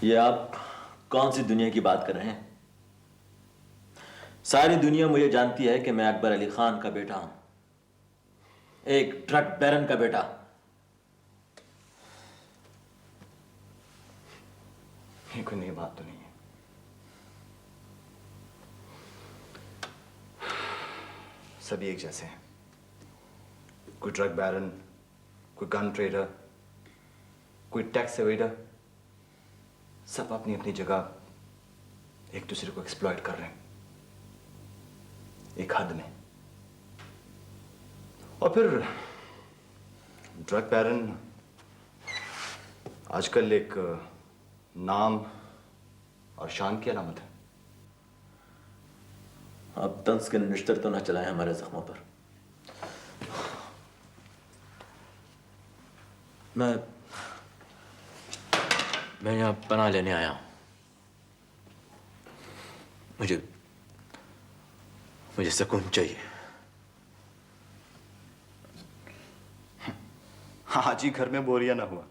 ये आप कौन सी दुनिया की बात कर रहे हैं? सारी दुनिया मुझे जानती है कि मैं अकबर अली खान का बेटा हूं, एक ट्रक बैरन का बेटा। ये कोई नई बात तो नहीं है। सभी एक जैसे हैं। कोई ड्रग बैरन, कोई गन ट्रेडर, कोई टैक्स एवेडर, सब अपनी अपनी जगह एक दूसरे को एक्सप्लॉइट कर रहे हैं एक हद में। और फिर ड्रग बैरन आजकल एक नाम और शान की अलामत है। आप तंज के निश्तर तो ना चलाएं हमारे जख्मों पर। मैं यहां पनाह लेने आया हूं। मुझे सुकून चाहिए। आज ही घर में बोरिया ना हुआ।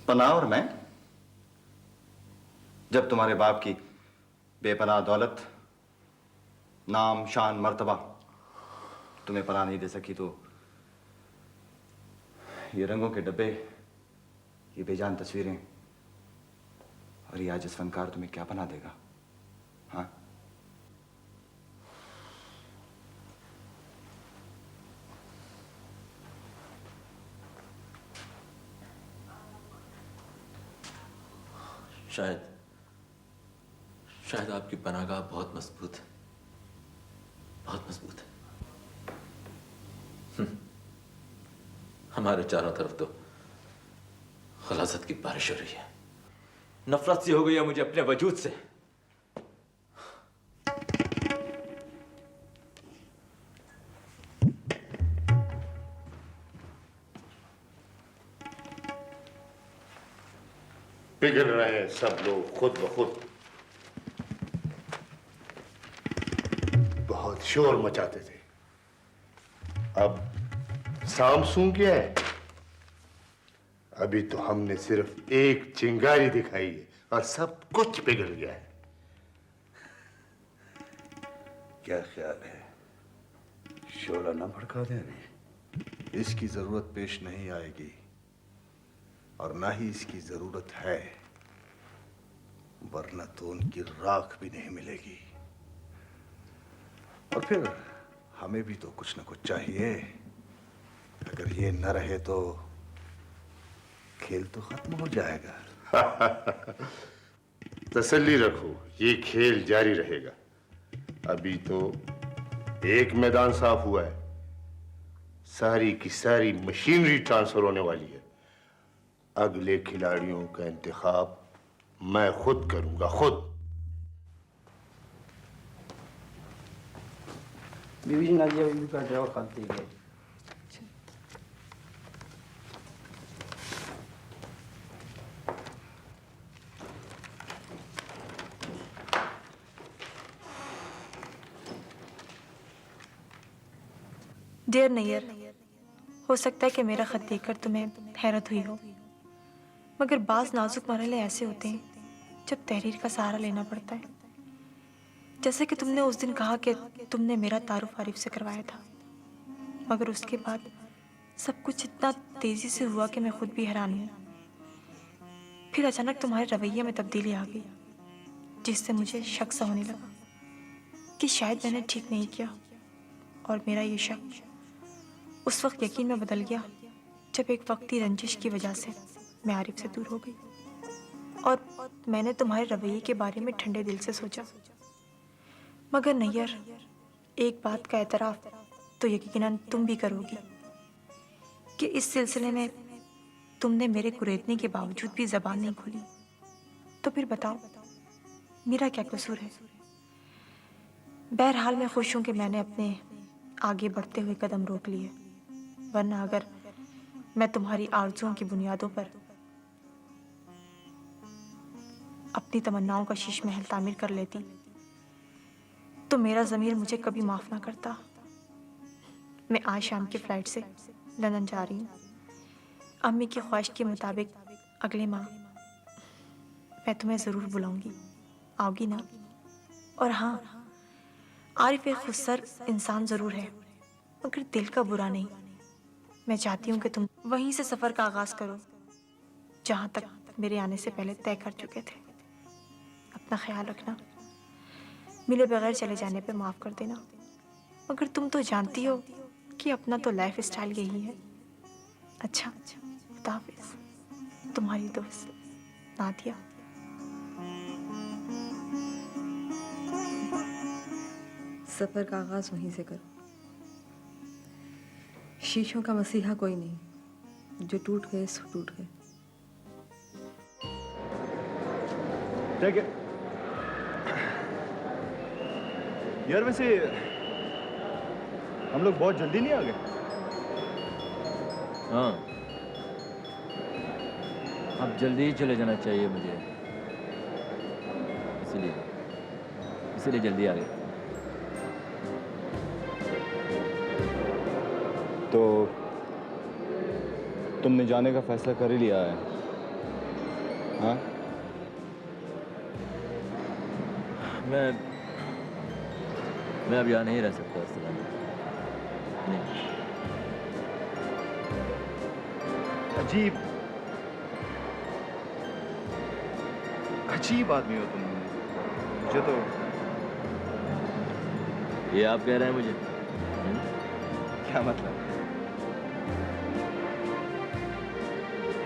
पनाह और मैं, जब तुम्हारे बाप की बेपनाह दौलत, नाम, शान, मर्तबा तुम्हें पनाह नहीं दे सकी, तो ये रंगों के डब्बे, ये बेजान तस्वीरें और ये आजिज़ फनकार तुम्हें क्या पनाह देगा? हाँ, शायद आपकी पनाहगाह बहुत मजबूत है, बहुत मजबूत है। हमारे चारों तरफ तो खलासत की बारिश हो रही है। नफरत सी हो गई है मुझे अपने वजूद से। पिघल रहे हैं सब लोग खुद ब खुद। बहुत शोर मचाते थे, अब सामसूम क्या है? अभी तो हमने सिर्फ एक चिंगारी दिखाई है और सब कुछ पिघल गया है। क्या ख्याल है, शोला ना भड़का दें? इसकी जरूरत पेश नहीं आएगी और ना ही इसकी जरूरत है, वरना तो उनकी राख भी नहीं मिलेगी। और फिर हमें भी तो कुछ ना कुछ चाहिए। अगर ये न रहे तो खेल तो खत्म हो जाएगा। तसल्ली रखो, ये खेल जारी रहेगा। अभी तो एक मैदान साफ हुआ है, सारी की सारी मशीनरी ट्रांसफर होने वाली है। अगले खिलाड़ियों का इंतखाब मैं खुद करूंगा, खुद। बीवी जी, नादिया बीवी का ड्राइवर खाते ही गए। डियर नैयर, हो सकता है कि मेरा खत देखकर तुम्हें हैरत हुई हो, मगर बाज़ नाजुक मरहले ऐसे होते हैं जब तहरीर का सहारा लेना पड़ता है। जैसे कि तुमने उस दिन कहा कि तुमने मेरा तारुफ आरिफ से करवाया था, मगर उसके बाद सब कुछ इतना तेज़ी से हुआ कि मैं खुद भी हैरान हूँ। फिर अचानक तुम्हारे रवैये में तब्दीली आ गई, जिससे मुझे शक सा होने लगा कि शायद मैंने ठीक नहीं किया। और मेरा ये शक उस वक्त यकीन में बदल गया जब एक वक्ती रंजिश की वजह से मैं आरिफ से दूर हो गई और मैंने तुम्हारे रवैये के बारे में ठंडे दिल से सोचा। मगर नैयर, एक बात का एतराफ़ तो यकीनन तुम भी करोगी कि इस सिलसिले में तुमने मेरे कुरेदने के बावजूद भी जबान नहीं खोली। तो फिर बताओ, मेरा क्या कसूर है? बहरहाल मैं खुश हूं कि मैंने अपने आगे बढ़ते हुए कदम रोक लिए, वरना अगर मैं तुम्हारी आरज़ुओं की बुनियादों पर अपनी तमन्नाओं का शीश महल तामीर कर लेती तो मेरा ज़मीर मुझे कभी माफ़ ना करता। मैं आज शाम की फ़्लाइट से लंदन जा रही हूँ। अम्मी की ख्वाहिश के मुताबिक अगले माह मैं तुम्हें ज़रूर बुलाऊंगी, आओगी ना? और हाँ, आरिफ एक खुदसर इंसान ज़रूर है, मगर दिल का बुरा नहीं। मैं चाहती हूँ कि तुम वहीं से सफ़र का आगाज़ करो जहाँ तक मेरे आने से पहले तय कर चुके थे। अपना ख्याल रखना, मिले बगैर चले जाने पे माफ़ कर देना, मगर तुम तो जानती हो कि अपना तो लाइफ स्टाइल यही है। अच्छा, खुदा हाफिज़। तुम्हारी दोस्त नादिया। सफ़र का आगाज़ वहीं से करो। शीशों का मसीहा कोई नहीं, जो टूट गए सो टूट गए। ठीक है यार, वैसे हम लोग बहुत जल्दी नहीं आ गए? हाँ, अब जल्दी ही चले जाना चाहिए मुझे, इसीलिए जल्दी आ गए। तो तुमने जाने का फैसला कर ही लिया है? हाँ? मैं अब यहाँ नहीं रह सकता इस तरह। नहीं। अजीब आदमी हो तुम। मुझे तो ये आप कह रहे हैं मुझे? क्या मतलब?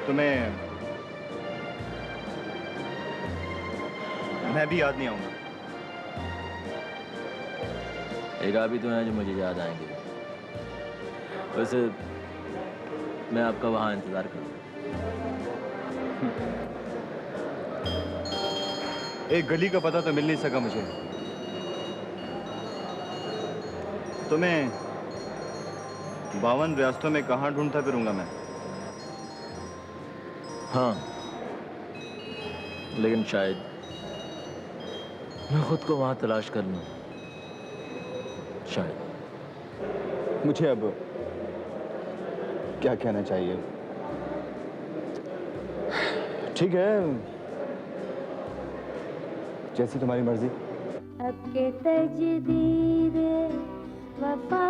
तुम्हें मैं भी याद नहीं आऊंगा। एक आप ही तो हैं जो मुझे याद आएंगे। वैसे मैं आपका वहाँ इंतज़ार करूँगा। एक गली का पता तो मिल नहीं सका मुझे। तुम्हें 52 रियासतों में कहाँ ढूंढता फिरूंगा मैं? हाँ, लेकिन शायद मैं खुद को वहाँ तलाश कर लूँ। शायद। मुझे अब क्या कहना चाहिए? ठीक है, जैसी तुम्हारी मर्जी। अब के तजदीद वफा